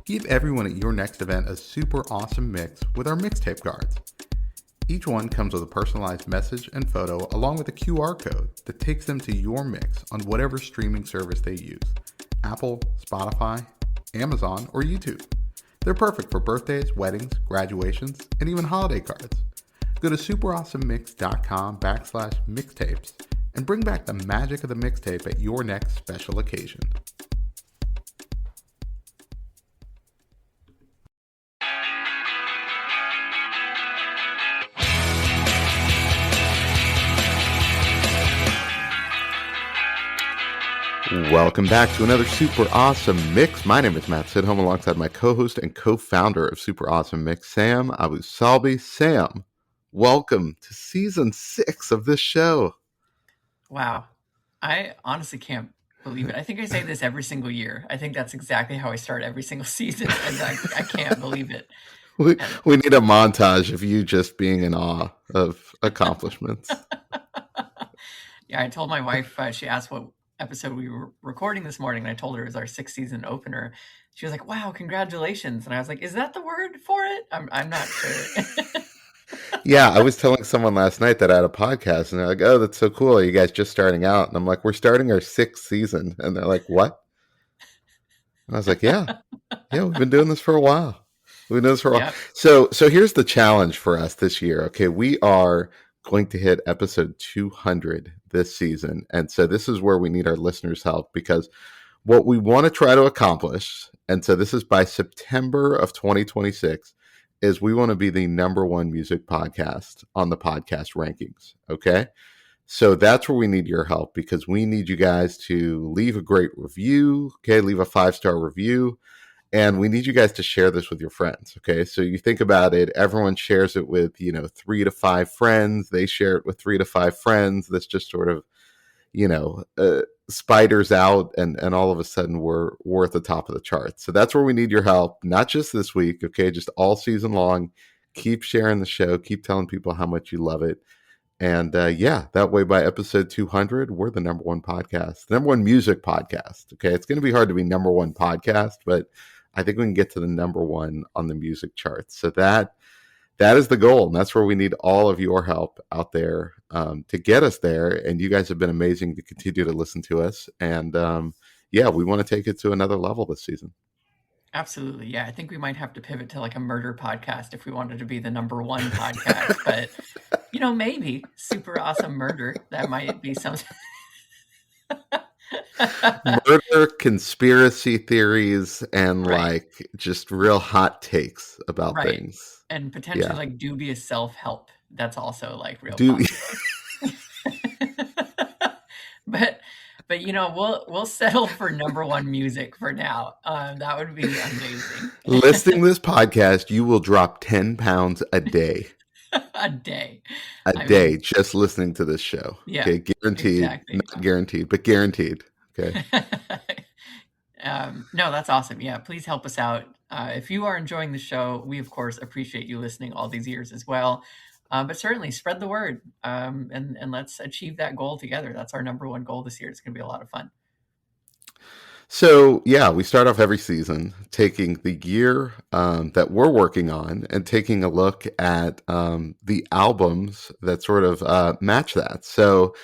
Give everyone at your next event a super awesome mix with our mixtape cards. Each one comes with a personalized message and photo along with a QR code that takes them to your mix on whatever streaming service they use: Apple, Spotify, Amazon, or YouTube. They're perfect for birthdays, weddings, graduations, and even holiday cards. Go to superawesomemix.com/mixtapes and bring back the magic of the mixtape at your next special occasion. Welcome back to another Super Awesome Mix. My name is Matt Sidholm, alongside my co-host and co-founder of Super Awesome Mix, Sam Abu Salbi. Sam, welcome to season 6 of this show. Wow. I honestly can't believe it. I think I say this every single year. I think that's exactly how I start every single season, and I can't believe it. We need a montage of you just being in awe of accomplishments. Yeah, I told my wife, she asked what episode we were recording this morning, and I told her it was our 6th season opener. She was like, wow, congratulations. And I was like, is that the word for it? I'm not sure. Yeah, I was telling someone last night that I had a podcast, and they're like, oh, that's so cool. Are you guys just starting out? And I'm like, we're starting our 6th season. And they're like, what? And I was like, yeah, we've been doing this for a while. We've been doing this for a while. So here's the challenge for us this year. Okay, we are going to hit episode 200 this season. And so this is where we need our listeners' help, because what we want to try to accomplish, and so this is by September of 2026, is we want to be the #1 music podcast on the podcast rankings. Okay. So that's where we need your help, because we need you guys to leave a great review. Okay. Leave a 5-star review. And we need you guys to share this with your friends. Okay. So you think about it, everyone shares it with, 3 to 5 friends. They share it with 3 to 5 friends. That's just sort of, spiders out, and all of a sudden we're at the top of the charts. So that's where we need your help, not just this week. Okay. Just all season long. Keep sharing the show. Keep telling people how much you love it. And that way by episode 200, we're the #1 podcast, the #1 music podcast. Okay. It's going to be hard to be #1 podcast, but I think we can get to the #1 on the music charts. So that is the goal. And that's where we need all of your help out there to get us there. And you guys have been amazing to continue to listen to us. And we want to take it to another level this season. Absolutely. Yeah. I think we might have to pivot to like a murder podcast if we wanted to be the #1 podcast. But, maybe Super Awesome Murder. That might be something. Murder, conspiracy theories, and just real hot takes about things. And potentially like dubious self-help. That's also like real But we'll settle for #1 music for now. That would be amazing. Listening to this podcast, you will drop 10 pounds a day. A day. Just listening to this show. Yeah. Okay, guaranteed. Exactly. Not guaranteed, but guaranteed. Okay. No, that's awesome. Yeah, please help us out. If you are enjoying the show, we of course appreciate you listening all these years as well. But certainly spread the word, and let's achieve that goal together. That's our #1 goal this year. It's going to be a lot of fun. So we start off every season taking the year that we're working on and taking a look at the albums that sort of match that. So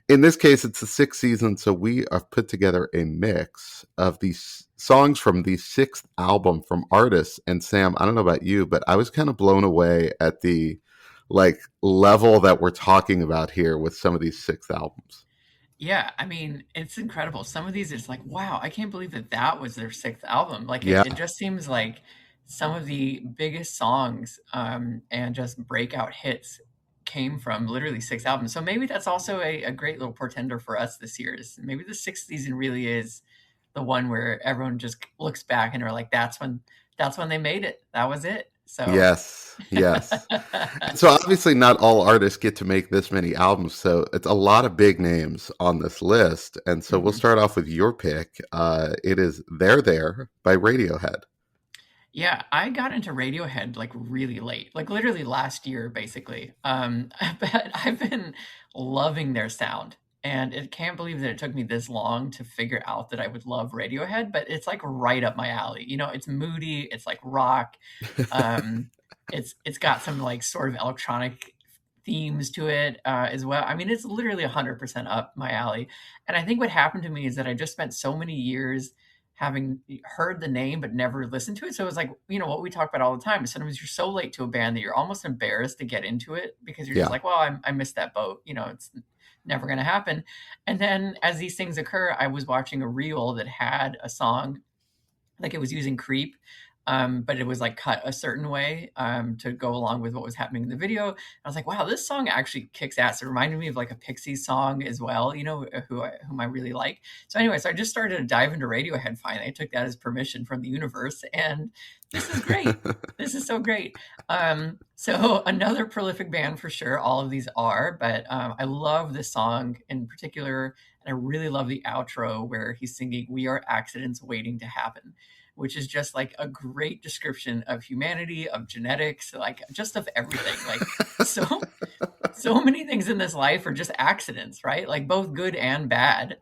in this case, it's the 6th season. So we have put together a mix of these songs from the 6th album from artists. And Sam, I don't know about you, but I was kind of blown away at the level that we're talking about here with some of these 6th albums. Yeah, I mean, it's incredible. Some of these, it's like, wow, I can't believe that was their 6th album. It just seems like some of the biggest songs and just breakout hits came from literally 6 albums. So maybe that's also a great little portender for us this year. Is maybe the 6th season really is the one where everyone just looks back and are like, that's when they made it. That was it. So yes. So obviously not all artists get to make this many albums. So it's a lot of big names on this list. And so we'll start off with your pick. It is There There by Radiohead. Yeah, I got into Radiohead really late, literally last year, basically. But I've been loving their sound. and I can't believe that it took me this long to figure out that I would love Radiohead, but it's like right up my alley. You know, it's moody, it's like rock. Um, it's got some like sort of electronic themes to it as well. I mean, it's literally 100% up my alley. And I think what happened to me is that I just spent so many years having heard the name but never listened to it. So it was like, you know, what we talk about all the time is sometimes you're so late to a band that you're almost embarrassed to get into it because you're just Yeah. like, well, I missed that boat. You know, it's never going to happen. And then as these things occur, I was watching a reel that had a song, like it was using Creep, but it was like cut a certain way to go along with what was happening in the video. I was like, wow, this song actually kicks ass. It reminded me of like a Pixies song as well, you know, whom I really like. So anyway, so I just started to dive into Radiohead finally. I took that as permission from the universe, and this is great. This is so great. So another prolific band for sure. All of these are, but I love this song in particular. And I really love the outro where he's singing, "We are accidents waiting to happen," which is just like a great description of humanity, of genetics, like just of everything. Like so many things in this life are just accidents, right? Like both good and bad.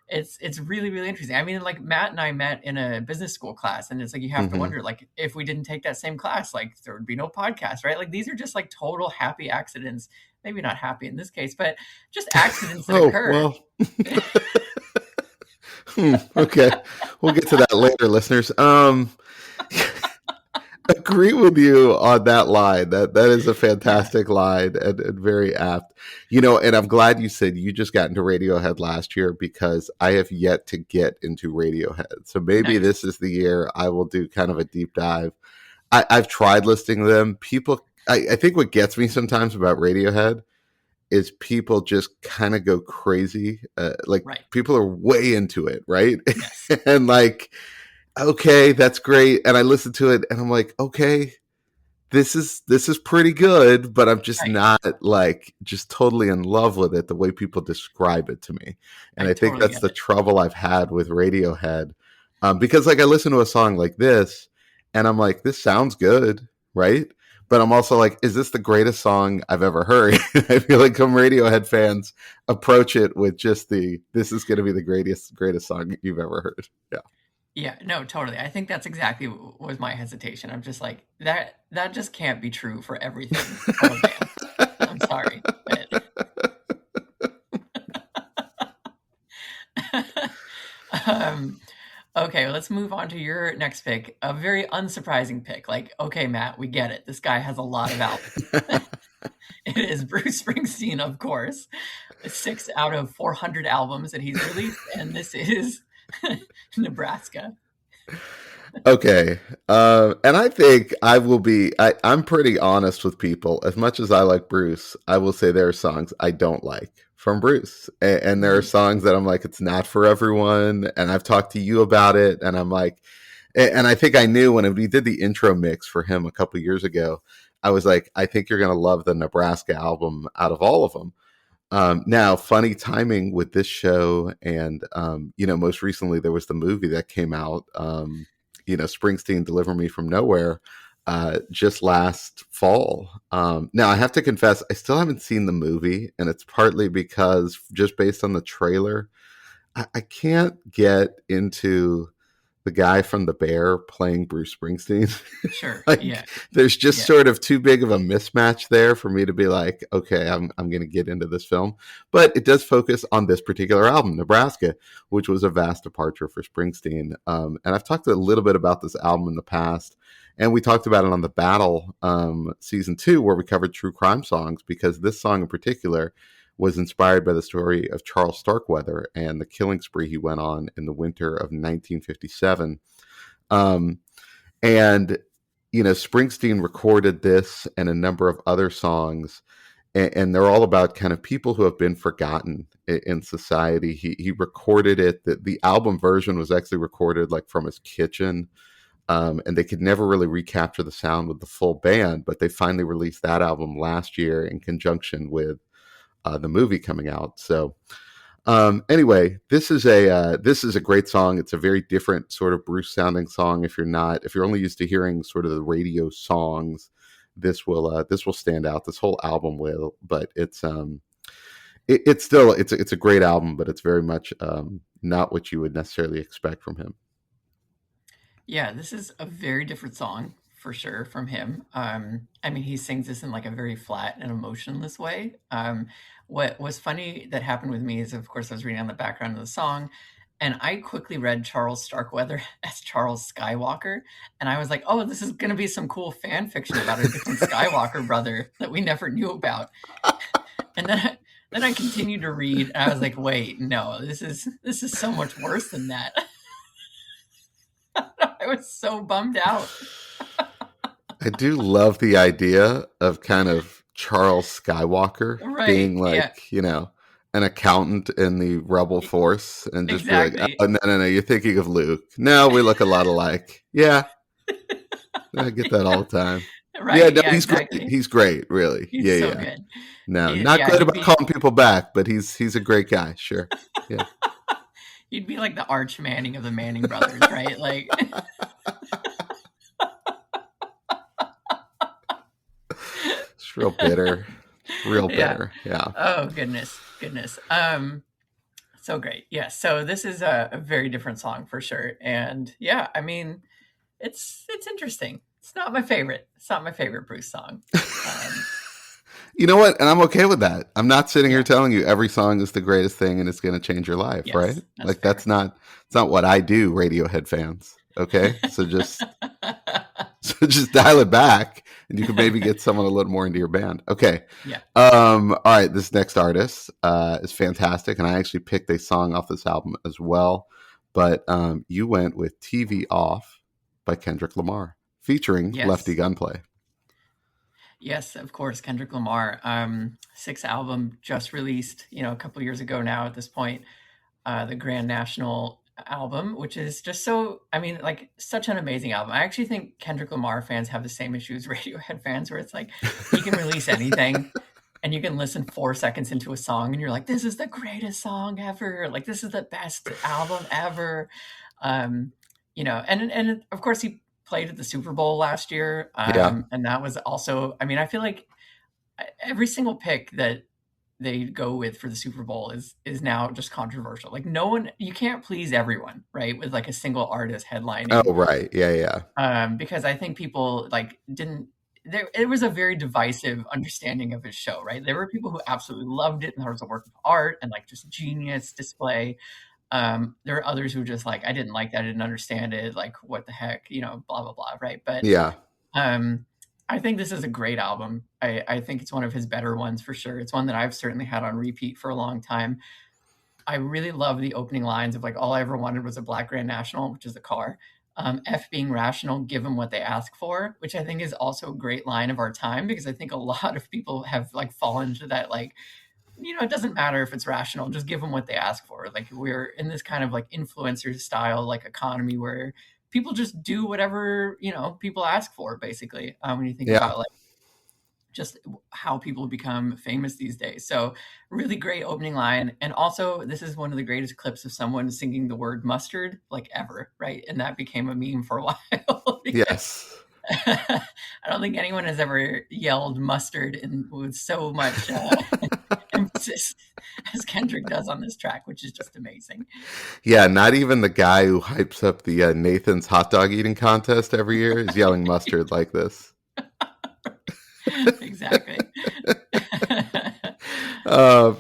It's really, really interesting. I mean, like Matt and I met in a business school class, and it's like you have to wonder, like, if we didn't take that same class, like there would be no podcast, right? Like these are just like total happy accidents. Maybe not happy in this case, but just accidents that occur. Well. Okay, we'll get to that later, listeners. Agree with you on that line. That is a fantastic line and very apt. You know, and I'm glad you said you just got into Radiohead last year because I have yet to get into Radiohead. So maybe this is the year I will do kind of a deep dive. I've tried listing them. People, I think what gets me sometimes about Radiohead is people just kind of go crazy. People are way into it, right? Yes. And like, okay, that's great. And I listen to it and I'm like, okay, this is pretty good, but I'm just not like just totally in love with it the way people describe it to me. And I think that's the trouble I've had with Radiohead. Because like I listen to a song like this and I'm like, this sounds good, right? But I'm also like, is this the greatest song I've ever heard? I feel like some Radiohead fans approach it with just this is going to be the greatest song you've ever heard. Yeah. Yeah, no, totally. I think that's exactly what was my hesitation. I'm just like, that just can't be true for everything of a band. I'm sorry. Okay, let's move on to your next pick. A very unsurprising pick. Like, okay, Matt, we get it. This guy has a lot of albums. It is Bruce Springsteen, of course. 6 out of 400 albums that he's released, and this is Nebraska. Okay. And I think I'm pretty honest with people. As much as I like Bruce, I will say there are songs I don't like from Bruce. And there are songs that I'm like, it's not for everyone. And I've talked to you about it. And I'm like, and I think I knew when we did the intro mix for him a couple years ago, I was like, I think you're going to love the Nebraska album out of all of them. Now, funny timing with this show, and most recently there was the movie that came out, Springsteen, "Deliver Me from Nowhere," just last fall. Now, I have to confess, I still haven't seen the movie, and it's partly because just based on the trailer, I can't get into the guy from The Bear playing Bruce Springsteen. Sure. There's just sort of too big of a mismatch there for me to be like, okay, I'm going to get into this film. But it does focus on this particular album, Nebraska, which was a vast departure for Springsteen. And I've talked a little bit about this album in the past. And we talked about it on The Battle season 2, where we covered true crime songs, because this song in particular was inspired by the story of Charles Starkweather and the killing spree he went on in the winter of 1957. Springsteen recorded this and a number of other songs, and they're all about kind of people who have been forgotten in society. He recorded it. The album version was actually recorded like from his kitchen, and they could never really recapture the sound with the full band, but they finally released that album last year in conjunction with the movie coming out. So anyway, this is a great song. It's a very different sort of Bruce sounding song. If you're only used to hearing sort of the radio songs, this will stand out. This whole album will, but it's It's a great album, but it's very much not what you would necessarily expect from him. Yeah, this is a very different song for sure from him. I mean, he sings this in like a very flat and emotionless way. What was funny that happened with me is, of course, I was reading on the background of the song, and I quickly read Charles Starkweather as Charles Skywalker, and I was like, "Oh, this is going to be some cool fan fiction about a different Skywalker brother that we never knew about." And then I continued to read, and I was like, "Wait, no, this is so much worse than that." I was so bummed out. I do love the idea of kind of Charles Skywalker Right, being yeah, like, an accountant in the rebel force and just be like, exactly. oh, no, you're thinking of Luke. No, we look a lot alike. Yeah, I get that all the time. Yeah, Right, no, yeah, he's great. exactly. He's great, really. He's Yeah, so yeah. good. No, He not yeah, good about calling people back, but he's a great guy. Sure. Yeah. he'd be like the Arch Manning of the Manning brothers, right? Like, It's real bitter. Real yeah. bitter. Yeah. Oh, goodness, goodness. So great. Yeah, so this is a very different song for sure, and yeah, I mean, it's interesting. It's not my favorite. It's not my favorite Bruce song. Um, You know what? And I'm okay with that. I'm not sitting here yeah, telling you every song is the greatest thing and it's going to change your life, right? yes, that's Like that's fair. not it's not what I do, Radiohead fans. Okay? So just dial it back and you can maybe get someone a little more into your band. Okay. Yeah. All right, this next artist is fantastic and I actually picked a song off this album as well, but you went with TV Off by Kendrick Lamar featuring Lefty Yes. Gunplay. Yes, of course, Kendrick Lamar. Sixth album just released, a couple years ago now at this point. The Grand National album, which is just so, I mean, like such an amazing album. I actually think Kendrick Lamar fans have the same issues Radiohead fans, where it's like he can release anything and you can listen 4 seconds into a song and you're like, this is the greatest song ever. Like, this is the best album ever. Um, and of course he played at the Super Bowl last year. Yeah. And that was also, I mean, I feel like every single pick that they go with for the Super Bowl is now just controversial. Like no one, you can't please everyone, right? With like a single artist headlining, Oh, right. Yeah, yeah. because I think people like didn't. There, it was a very divisive understanding of his show, right? There were people who absolutely loved it and thought it was a work of art and like just genius display. There are others who were just like, I didn't like that, I didn't understand it, like what the heck, blah blah blah, right? But Yeah. um, I think this is a great album. I think it's one of his better ones for sure. It's one that I've certainly had on repeat for a long time. I really love the opening lines of like, all I ever wanted was a black Grand National, which is a car. F being rational, give them what they ask for, which I think is also a great line of our time because I think a lot of people have like fallen into that, like, it doesn't matter if it's rational, just give them what they ask for. Like we're in this kind of like influencer style, like economy where people just do whatever, people ask for basically. When you think Yeah. about like just how people become famous these days. So really great opening line. And also this is one of the greatest clips of someone singing the word mustard like ever. Right. And that became a meme for a while because Yes. I don't think anyone has ever yelled mustard with so much emphasis as Kendrick does on this track, which is just amazing. Yeah, not even the guy who hypes up the Nathan's hot dog eating contest every year is yelling mustard like this. Exactly.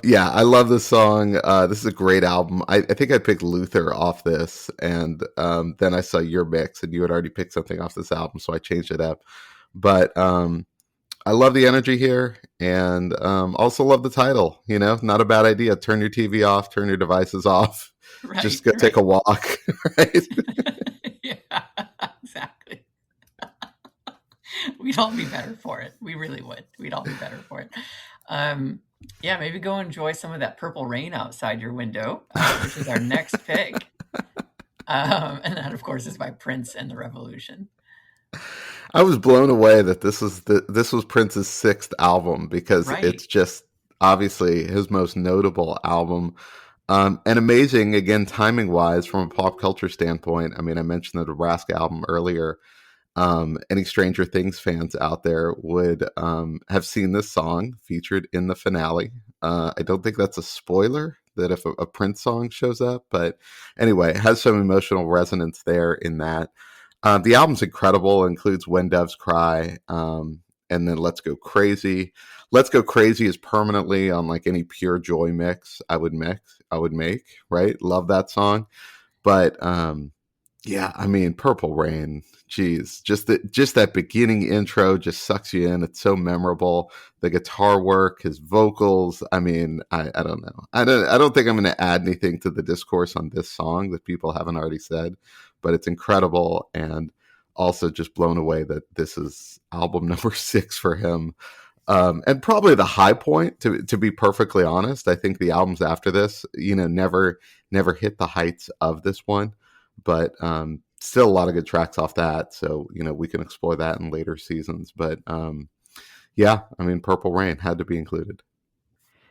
Yeah, I love this song. This is a great album. I think I picked Luther off this, and then I saw your mix, and you had already picked something off this album, so I changed it up. But I love the energy here, and also love the title. Not a bad idea. Turn your TV off, turn your devices off, Right, just go take right. a walk. Right? Yeah, exactly. We'd all be better for it. We really would. We'd all be better for it. Yeah, maybe go enjoy some of that purple rain outside your window, which is our next pick. And that, of course, is by Prince and the Revolution. I was blown away that this was Prince's sixth album because Right. it's just obviously his most notable album. And amazing, again, timing wise, from a pop culture standpoint. I mean, I mentioned the Nebraska album earlier. Any Stranger Things fans out there would have seen this song featured in the finale I don't think that's a spoiler that if a Prince song shows up, but anyway, it has some emotional resonance there in that. The album's incredible, includes When Doves Cry, and then Let's Go Crazy. Let's Go Crazy is permanently on like any Pure Joy mix I would make, right? Love that song. But yeah, I mean, Purple Rain, geez, just that beginning intro just sucks you in. It's so memorable. The guitar work, his vocals. I mean, I don't know. I don't think I'm going to add anything to the discourse on this song that people haven't already said, but it's incredible, and also just blown away that this is album number 6 for him. And probably the high point, to be perfectly honest. I think the albums after this, never hit the heights of this one, but still a lot of good tracks off that. So, we can explore that in later seasons. But yeah, I mean, Purple Rain had to be included.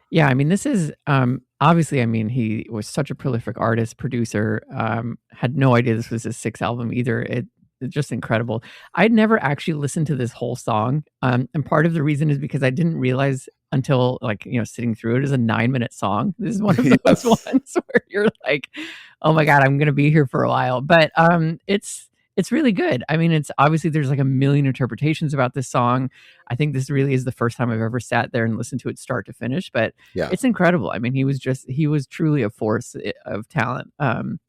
Yeah, I mean, this is obviously, I mean, he was such a prolific artist, producer, had no idea this was his 6th album either. It's just incredible. I'd never actually listened to this whole song. And part of the reason is because I didn't realize until sitting through it is a 9-minute song. This is one of those ones where you're like, oh my God, I'm going to be here for a while. But it's really good. I mean, it's obviously there's like a million interpretations about this song. I think this really is the first time I've ever sat there and listened to it start to finish, but it's incredible. I mean, he was truly a force of talent in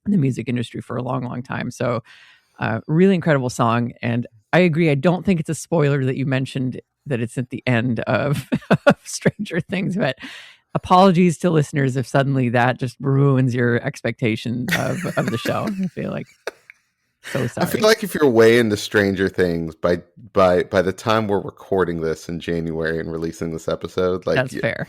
the music industry for a long, long time. So really incredible song. And I agree. I don't think it's a spoiler that you mentioned that it's at the end of Stranger Things, but apologies to listeners if suddenly that just ruins your expectation of the show. I feel like. So sorry. I feel like if you're way into Stranger Things by the time we're recording this in January and releasing this episode, like that's fair.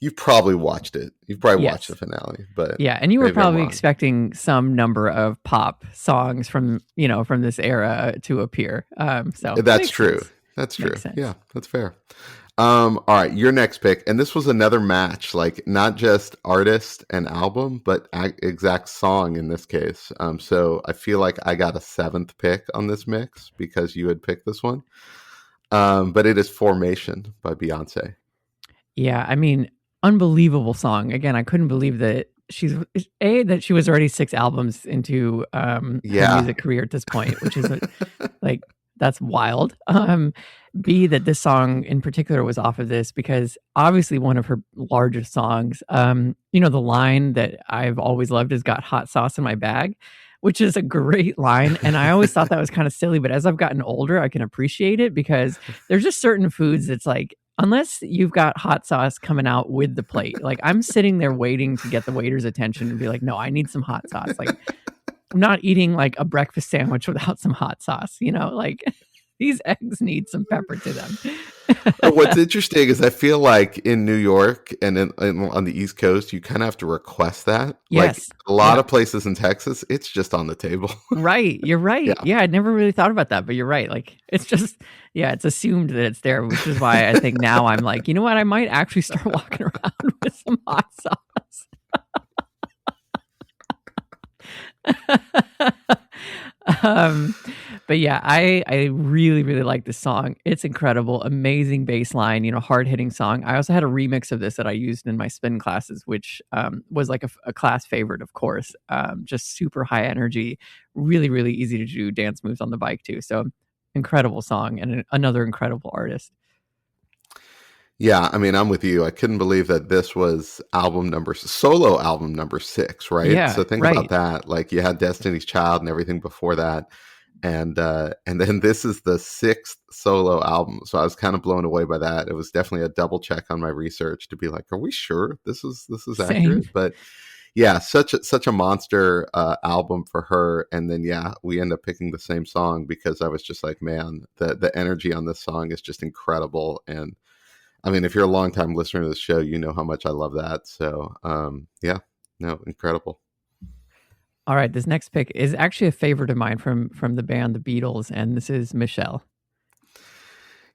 You've probably watched it. You've probably watched the finale, but yeah, and you were probably expecting some number of pop songs from this era to appear. So that's true. Sense. That's true. Yeah, that's fair. All right, your next pick, and this was another match, like not just artist and album, but exact song in this case. So I feel like I got a 7th pick on this mix because you had picked this one. But it is Formation by Beyonce. Yeah, I mean, unbelievable song. Again, I couldn't believe that she was already 6 albums into her music career at this point, which is like that's wild. B, that this song in particular was off of this because obviously one of her largest songs. The line that I've always loved is "Got hot sauce in my bag," which is a great line. And I always thought that was kind of silly, but as I've gotten older, I can appreciate it because there's just certain foods that's like, unless you've got hot sauce coming out with the plate, like I'm sitting there waiting to get the waiter's attention and be like, no, I need some hot sauce. Like I'm not eating like a breakfast sandwich without some hot sauce, like these eggs need some pepper to them. What's interesting is I feel like in New York and on the East Coast, you kind of have to request that. Yes. Like a lot of places in Texas, it's just on the table. Right. You're right. Yeah, I'd never really thought about that, but you're right. Like it's just, it's assumed that it's there, which is why I think now I'm like, you know what? I might actually start walking around with some hot sauce. But yeah, I really, really like this song. It's incredible, amazing bass line, hard hitting song. I also had a remix of this that I used in my spin classes, which was like a class favorite, of course. Just super high energy, really, really easy to do dance moves on the bike too. So incredible song and another incredible artist. Yeah, I mean, I'm with you. I couldn't believe that this was solo album number 6, right? Yeah, so think about that. Like you had Destiny's Child and everything before that. And then this is the 6th solo album. So I was kind of blown away by that. It was definitely a double check on my research to be like, are we sure this is accurate? But yeah, such a monster album for her. And then we end up picking the same song because I was just like, man, the energy on this song is just incredible. And I mean, if you're a longtime listener to the show, you know how much I love that. So incredible. All right, this next pick is actually a favorite of mine from the band The Beatles, and this is Michelle.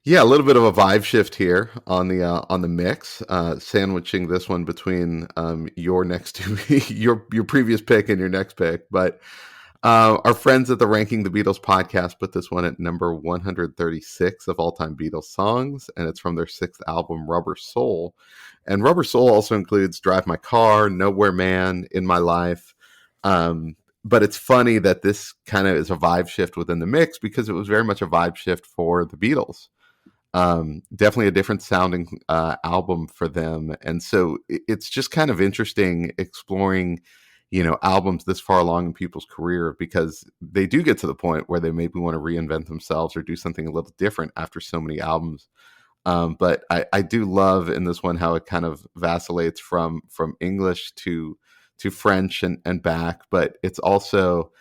Yeah, a little bit of a vibe shift here on the mix, sandwiching this one between your next two, your previous pick and your next pick. But Our friends at the Ranking the Beatles podcast put this one at number 136 of all-time Beatles songs, and it's from their sixth album, Rubber Soul. And Rubber Soul also includes Drive My Car, Nowhere Man, In My Life. But it's funny that this kind of is a vibe shift within the mix because it was very much a vibe shift for the Beatles. Definitely a different sounding album for them. And so it's just kind of interesting exploring, albums this far along in people's career, because they do get to the point where they maybe want to reinvent themselves or do something a little different after so many albums. But I do love in this one how it kind of vacillates from English to French and back, but it's also,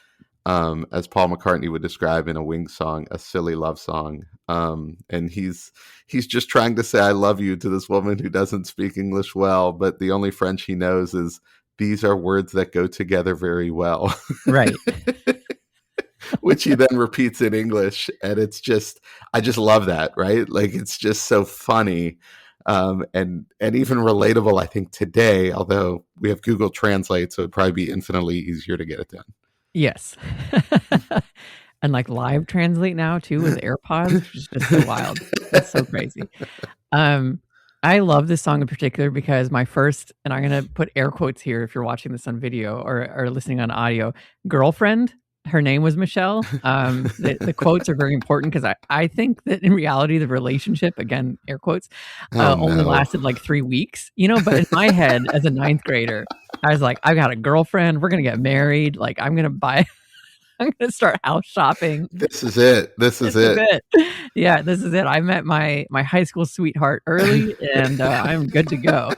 as Paul McCartney would describe in a Wings song, a silly love song. And he's just trying to say I love you to this woman who doesn't speak English well, but the only French he knows is these are words that go together very well. Right. Which he then repeats in English. And it's just, I just love that, right? Like, it's just so funny. And even relatable, I think, today, although we have Google Translate, so it'd probably be infinitely easier to get it done. Yes. And like live translate now too with AirPods, which is just so wild. That's so crazy. I love this song in particular because my first, and I'm going to put air quotes here if you're watching this on video or listening on audio, girlfriend, her name was Michelle. The quotes are very important because I think that in reality, the relationship, again, air quotes, only lasted like 3 weeks, but in my head as a ninth grader, I was like, I got a girlfriend. We're going to get married. Like, I'm going to start house shopping. This is it. This is it. Yeah, this is it. I met my high school sweetheart early and I'm good to go.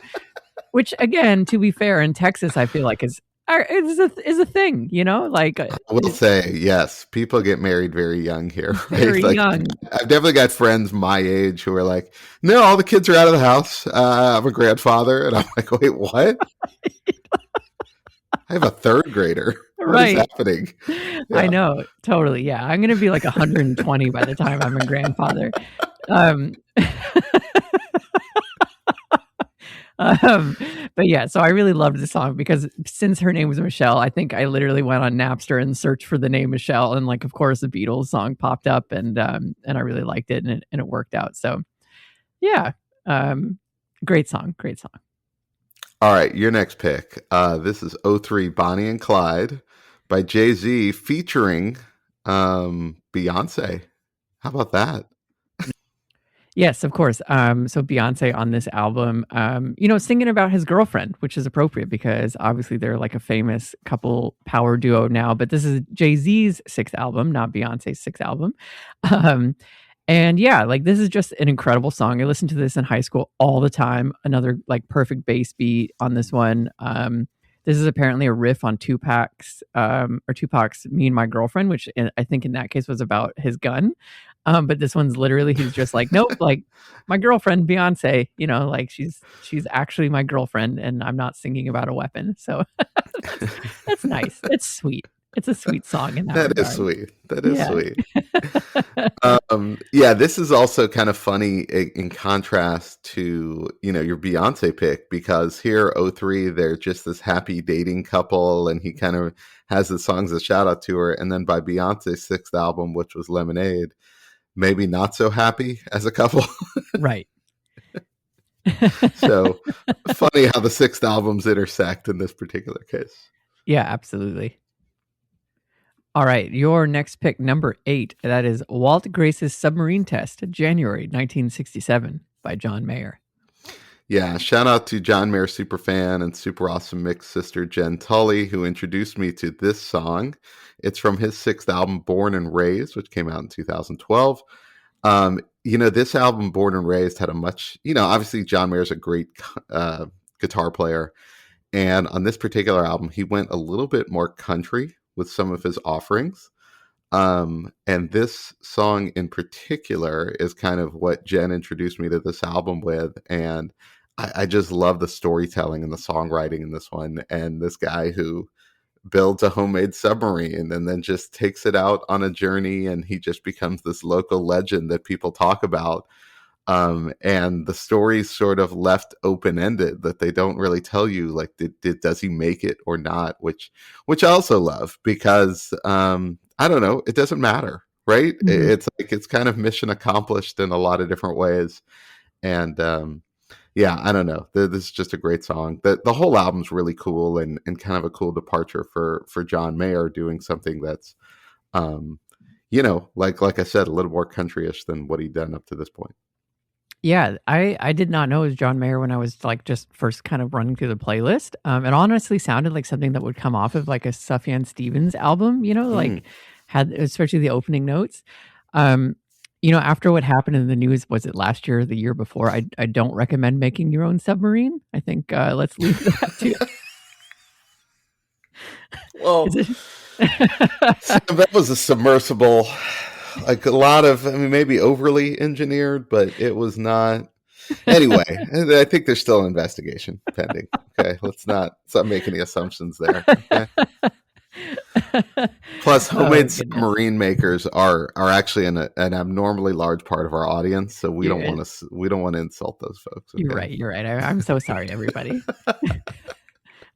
Which, again, to be fair, in Texas, I feel like is a thing, like I will say, yes, people get married very young here. Right? Very young. I've definitely got friends my age who are like, no, all the kids are out of the house. I'm a grandfather. And I'm like, wait, what? I have a third grader. What is happening? Yeah. I know, totally. Yeah, I'm going to be like 120 by the time I'm a grandfather. But yeah, so I really loved the song because since her name was Michelle, I think I literally went on Napster and searched for the name Michelle, and like, of course, the Beatles song popped up, and I really liked it, and it worked out. So yeah, great song. All right, your next pick. This is 03 Bonnie and Clyde by Jay-Z featuring Beyoncé. How about that? Yes, of course. So Beyonce on this album, singing about his girlfriend, which is appropriate because obviously they're like a famous couple power duo now, but this is Jay-Z's sixth album, not Beyonce's sixth album. And yeah, like this is just an incredible song. I listened to this in high school all the time. Another like perfect bass beat on this one. This is apparently a riff on Tupac's Me and My Girlfriend, which I think in that case was about his gun. But this one's literally, he's just like, nope, like my girlfriend, Beyonce, like she's actually my girlfriend and I'm not singing about a weapon. So that's nice. It's sweet. It's a sweet song in that regard. Is sweet. That is sweet. Yeah, this is also kind of funny in contrast to, your Beyonce pick, because here, 03, they're just this happy dating couple, and he kind of has the songs a shout out to her. And then by Beyonce's sixth album, which was Lemonade, maybe not so happy as a couple. Right. So funny how the sixth albums intersect in this particular case. Yeah, absolutely. All right, your next pick, number 8, that is Walt Grace's Submarine Test, January 1967 by John Mayer. Yeah, shout out to John Mayer superfan and super awesome mix sister Jen Tully, who introduced me to this song. It's from his sixth album, Born and Raised, which came out in 2012. This album, Born and Raised, had a much, obviously John Mayer's a great guitar player. And on this particular album, he went a little bit more country with some of his offerings. And this song in particular is kind of what Jen introduced me to this album with. And I just love the storytelling and the songwriting in this one. And this guy who builds a homemade submarine and then just takes it out on a journey, and he just becomes this local legend that people talk about. And the story's sort of left open-ended, that they don't really tell you, like, does he make it or not, which I also love, because I don't know, it doesn't matter, right? Mhm. It's like, it's kind of mission accomplished in a lot of different ways. And yeah, I don't know, this is just a great song. The whole album's really cool, and kind of a cool departure for John Mayer, doing something that's like I said, a little more countryish than what he'd done up to this point. Yeah, I did not know it was John Mayer when I was like just first kind of running through the playlist. It honestly sounded like something that would come off of like a Sufjan Stevens album, like had especially the opening notes. After what happened in the news, was it last year or the year before? I don't recommend making your own submarine. I think let's leave that to. Well, that was a submersible. Like a lot of, maybe overly engineered, but it was not. Anyway, I think there's still an investigation pending. Okay, let's not make any assumptions there. Okay? Plus, homemade submarine makers are actually an abnormally large part of our audience, so we don't want to insult those folks. Okay? You're right. I'm so sorry, everybody.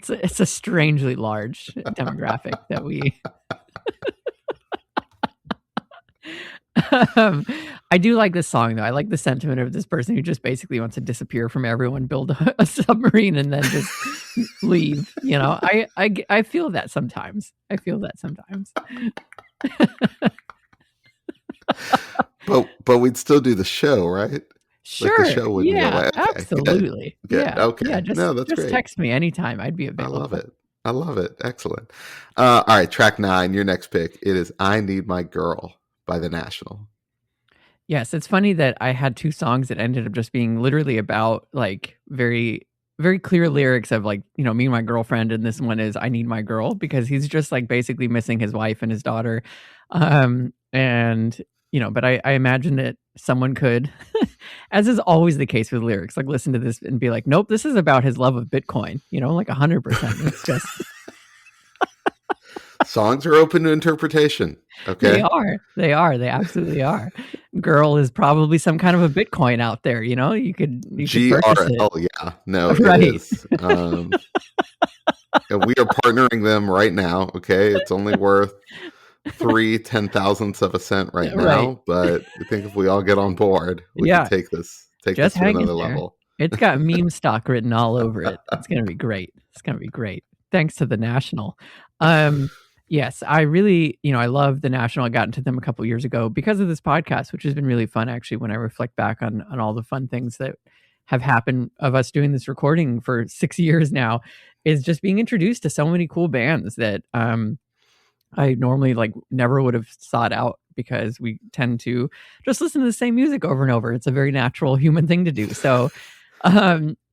It's a strangely large demographic that we. I do like this song, though. I like the sentiment of this person who just basically wants to disappear from everyone, build a submarine, and then just leave. I feel that sometimes. But we'd still do the show, right? Sure. Like the show wouldn't go away. Okay, absolutely. Good. Yeah. Okay. Yeah. That's just great. Text me anytime. I'd be available. I love it. Excellent. All right. Track 9, your next pick. It is "I Need My Girl" by The National. Yes. It's funny that I had 2 songs that ended up just being literally about like very, very clear lyrics of like, me and my girlfriend. And this one is "I Need My Girl," because he's just like basically missing his wife and his daughter. But I imagine that someone could, as is always the case with lyrics, like listen to this and be like, nope, this is about his love of Bitcoin, like 100%. It's just. Songs are open to interpretation. Okay. They are. They absolutely are. Girl is probably some kind of a Bitcoin out there. You could GRL. Yeah. No, right. It is. We are partnering them right now. Okay. It's only worth 3 10,000ths of a cent right now, but I think if we all get on board, we can take this to another level. It's got meme stock written all over it. It's gonna be great. Thanks to The National. Yes, I really, I love The National. I got into them a couple years ago because of this podcast, which has been really fun actually when I reflect back on all the fun things that have happened of us doing this recording for 6 years now, is just being introduced to so many cool bands that I normally like never would have sought out, because we tend to just listen to the same music over and over. It's a very natural human thing to do. So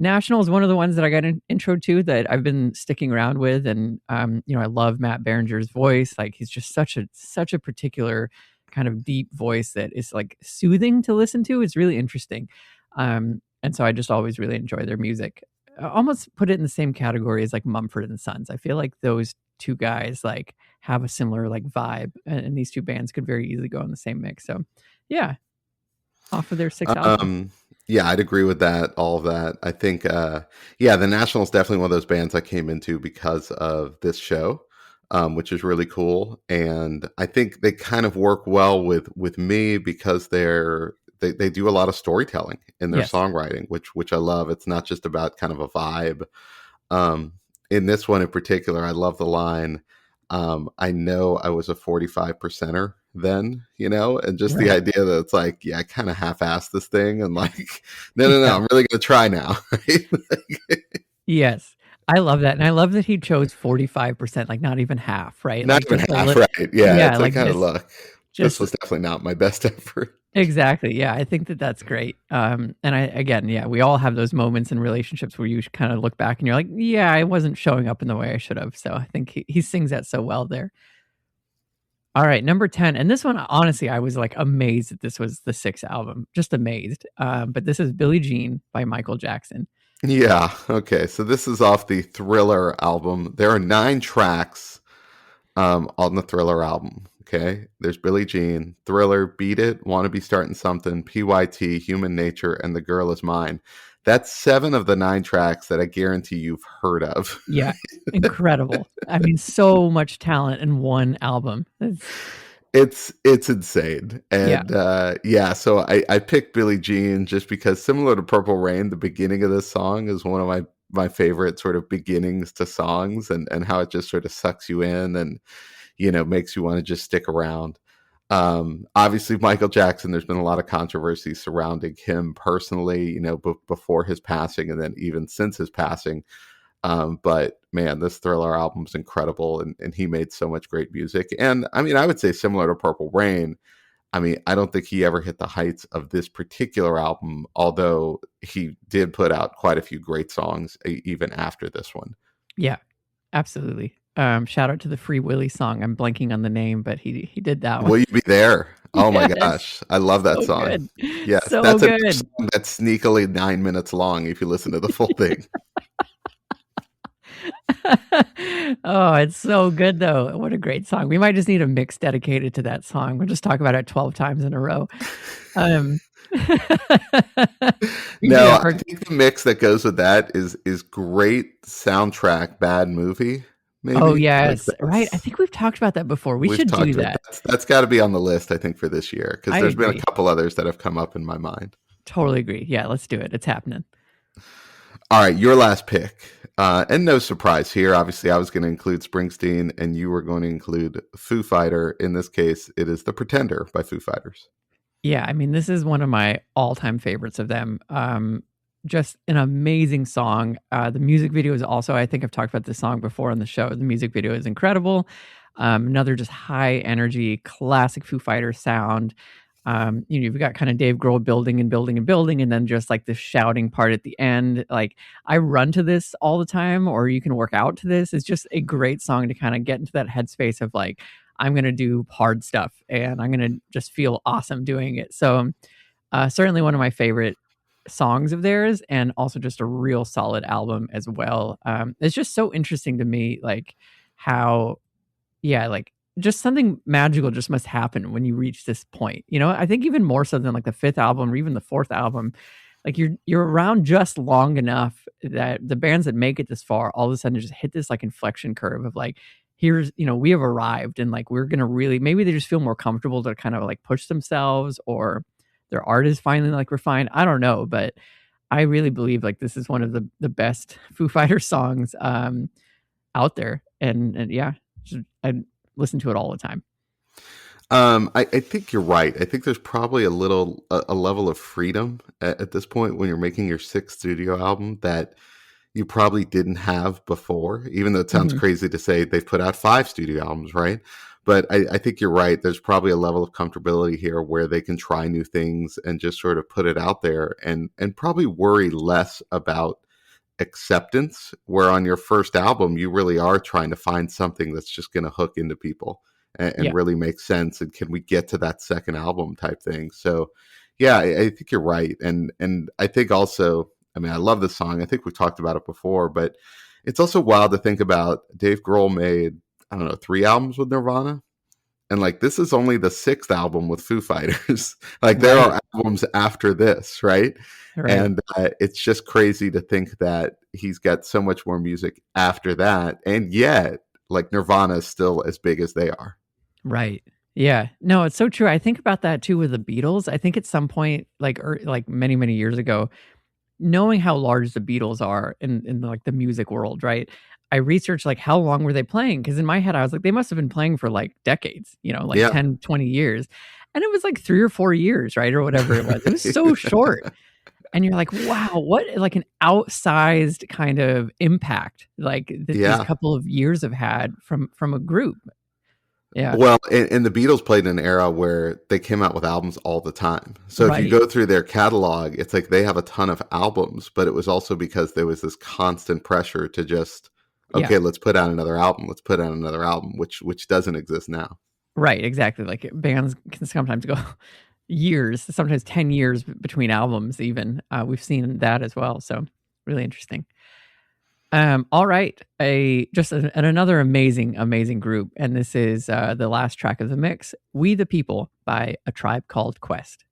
National is one of the ones that I got an intro to that I've been sticking around with. And, I love Matt Berenger's voice. Like he's just such a particular kind of deep voice that is like soothing to listen to. It's really interesting. And so I just always really enjoy their music. I almost put it in the same category as like Mumford & Sons. I feel like those 2 guys like have a similar like vibe, and these 2 bands could very easily go in the same mix. So yeah, off of their 6th album. Yeah, I'd agree with that. All of that. I think, The National is definitely one of those bands I came into because of this show, which is really cool. And I think they kind of work well with me because they do a lot of storytelling in their songwriting, which I love. It's not just about kind of a vibe. In this one in particular, I love the line, I know I was a 45%er then, and just the idea that it's like, I kind of half-assed this thing, and like, no, I'm really going to try now. Yes. I love that. And I love that he chose 45%, like not even half, right? Not like even half, right. Yeah, it's like kind of look. This was definitely not my best effort. Exactly. Yeah, I think that's great. And we all have those moments in relationships where you kind of look back and you're like, yeah, I wasn't showing up in the way I should have. So I think he sings that so well there. All right, number 10. And this one, honestly, I was like amazed that this was the 6th album. Just amazed. But this is Billie Jean by Michael Jackson. Yeah. Okay. So this is off the Thriller album. There are 9 tracks on the Thriller album. Okay, there's Billie Jean, Thriller, Beat It, Wanna Be Starting Something, PYT, Human Nature, and The Girl Is Mine. That's 7 of the 9 tracks that I guarantee you've heard of. Yeah, incredible. I mean, so much talent in one album. It's insane. And so I picked Billie Jean just because, similar to Purple Rain, the beginning of this song is one of my favorite sort of beginnings to songs, and how it just sort of sucks you in and makes you want to just stick around. Obviously Michael Jackson, there's been a lot of controversy surrounding him personally, before his passing and then even since his passing. But man, this Thriller album's incredible, and he made so much great music. And I mean, I would say similar to Purple Rain, I mean, I don't think he ever hit the heights of this particular album, although he did put out quite a few great songs even after this one. Yeah, absolutely. Shout out to the Free Willy song. I'm blanking on the name, but he did that one. Will You Be There? Oh my gosh, I love that song. Good. Yes, so that's good. a song that's sneakily 9 minutes long if you listen to the full thing. Oh, it's so good though. What a great song. We might just need a mix dedicated to that song. We'll just talk about it 12 times in a row. No, I think the mix that goes with that is great soundtrack, bad movie. Maybe. Oh yes, right. I think we've talked about that before. We should do that. That's got to be on the list, I think, for this year, because there's been a couple others that have come up in my mind. Totally agree. Yeah, let's do it. It's happening. All right, your last pick. And no surprise here. Obviously, I was going to include Springsteen, and you were going to include Foo Fighter. In this case, it is The Pretender by Foo Fighters. Yeah, I mean, this is one of my all-time favorites of them. Just an amazing song. The music video is also, I think I've talked about this song before on the show. The music video is incredible. Another just high energy, classic Foo Fighters sound. You've got kind of Dave Grohl building and building and building, and then just like the shouting part at the end. Like, I run to this all the time, or you can work out to this. It's just a great song to kind of get into that headspace of like, I'm going to do hard stuff and I'm going to just feel awesome doing it. So certainly one of my favorite songs of theirs, and also just a real solid album as well. It's just so interesting to me, like how, like just something magical just must happen when you reach this point. I think even more so than like the 5th album or even the 4th album, like you're around just long enough that the bands that make it this far all of a sudden just hit this like inflection curve of like, here's, we have arrived, and like we're gonna really, maybe they just feel more comfortable to kind of like push themselves, or their art is finally like refined. I don't know, but I really believe like this is one of the best Foo Fighters songs out there, and yeah, I listen to it all the time. I think you're right. I think there's probably a level of freedom at this point when you're making your 6th studio album that you probably didn't have before, even though it sounds crazy to say they've put out 5 studio albums, right? But I think you're right. There's probably a level of comfortability here where they can try new things and just sort of put it out there, and probably worry less about acceptance, where on your first album, you really are trying to find something that's just going to hook into people and really make sense. And can we get to that second album type thing? So yeah, I think you're right. And I think also, I mean, I love this song. I think we've talked about it before, but it's also wild to think about. Dave Grohl made, I don't know, 3 albums with Nirvana. And like, this is only the 6th album with Foo Fighters. Like, there are albums after this, right? And it's just crazy to think that he's got so much more music after that. And yet, like, Nirvana is still as big as they are. Right. Yeah. No, it's so true. I think about that too with the Beatles. I think at some point, like many, many years ago, knowing how large the Beatles are in like the music world, right? I researched like how long were they playing? Because in my head, I was like, they must have been playing for like decades, 10, 20 years. And it was like 3 or 4 years, right? Or whatever it was. It was so short. And you're like, wow, what like an outsized kind of impact like these couple of years have had from a group. Yeah. Well, and the Beatles played in an era where they came out with albums all the time. So if you go through their catalog, it's like they have a ton of albums, but it was also because there was this constant pressure to just, okay, let's put out another album. Let's put out another album, which doesn't exist now. Right. Exactly. Like bands can sometimes go years, sometimes 10 years between albums even. We've seen that as well. So really interesting. All right. Another amazing group. And this is the last track of the mix, We the People by A Tribe Called Quest.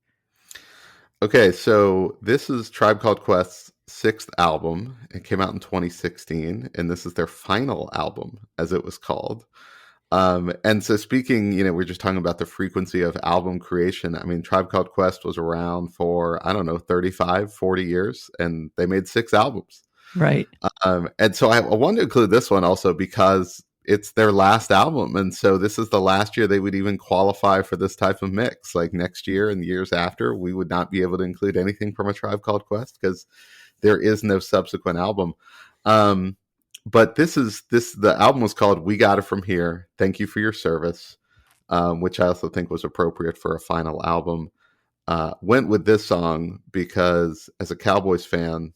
Okay, so this is Tribe Called Quest's 6th album. It came out in 2016, and this is their final album, as it was called. And so speaking, we're just talking about the frequency of album creation. I mean, Tribe Called Quest was around for, 35, 40 years, and they made 6 albums. Right. And so I wanted to include this one also because it's their last album. And so this is the last year they would even qualify for this type of mix. Like next year and the years after, we would not be able to include anything from A Tribe Called Quest because there is no subsequent album. But the album was called We Got It From Here. Thank You for Your Service, which I also think was appropriate for a final album. Went with this song because as a Cowboys fan,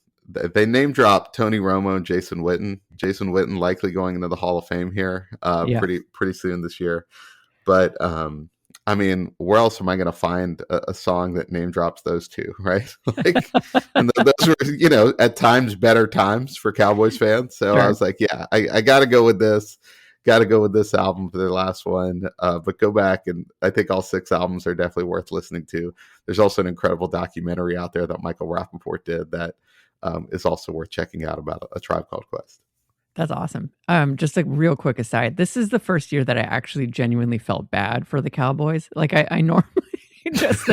they name dropped Tony Romo and Jason Witten. Jason Witten likely going into the Hall of Fame here pretty soon this year. But I mean, where else am I going to find a song that name drops those two, right? And those were, at times better times for Cowboys fans. So sure. I was like, yeah, I got to go with this. Got to go with this album for their last one. But go back, and I think all 6 albums are definitely worth listening to. There's also an incredible documentary out there that Michael Rappaport did that is also worth checking out about A Tribe Called Quest. That's awesome. Just a real quick aside. This is the first year that I actually genuinely felt bad for the Cowboys. Like I normally just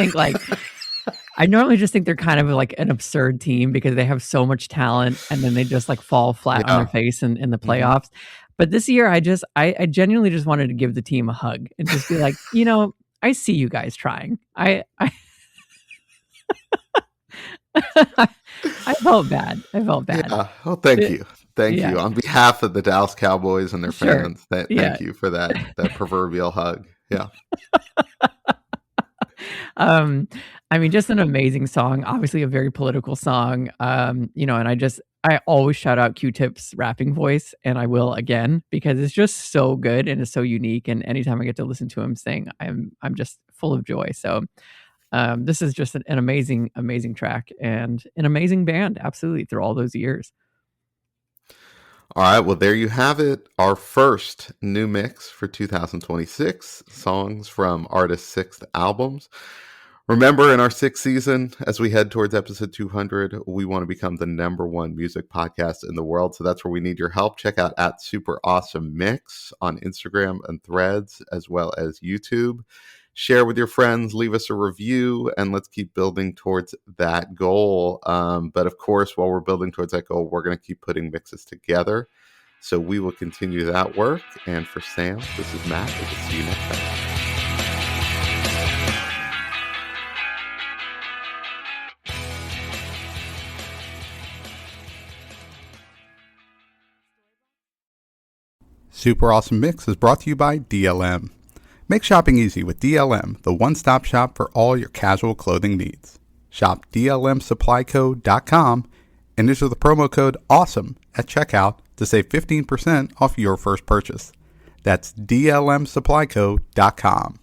think they're kind of like an absurd team because they have so much talent and then they just like fall flat on their face in the playoffs. Mm-hmm. But this year I genuinely just wanted to give the team a hug and just be like, I see you guys trying. I felt bad. Yeah. Oh, thank you. Thank you. On behalf of the Dallas Cowboys and their fans, thank you for that proverbial hug. Yeah. I mean, just an amazing song, obviously a very political song. And I always shout out Q-Tip's rapping voice, and I will again, because it's just so good and it's so unique. And anytime I get to listen to him sing, I'm just full of joy. So this is just an amazing track and an amazing band, absolutely, through all those years. All right, well, there you have it. Our first new mix for 2026, songs from artists' 6th albums. Remember, in our 6th season, as we head towards episode 200, we want to become the #1 music podcast in the world. So that's where we need your help. Check out @SuperAwesomeMix on Instagram and Threads, as well as YouTube. Share with your friends, leave us a review, and let's keep building towards that goal. But of course, while we're building towards that goal, we're going to keep putting mixes together. So we will continue that work. And for Sam, this is Matt. We will see you next time. Super Awesome Mix is brought to you by DLM. Make shopping easy with DLM, the one-stop shop for all your casual clothing needs. Shop dlmsupplyco.com and enter the promo code AWESOME at checkout to save 15% off your first purchase. That's dlmsupplyco.com.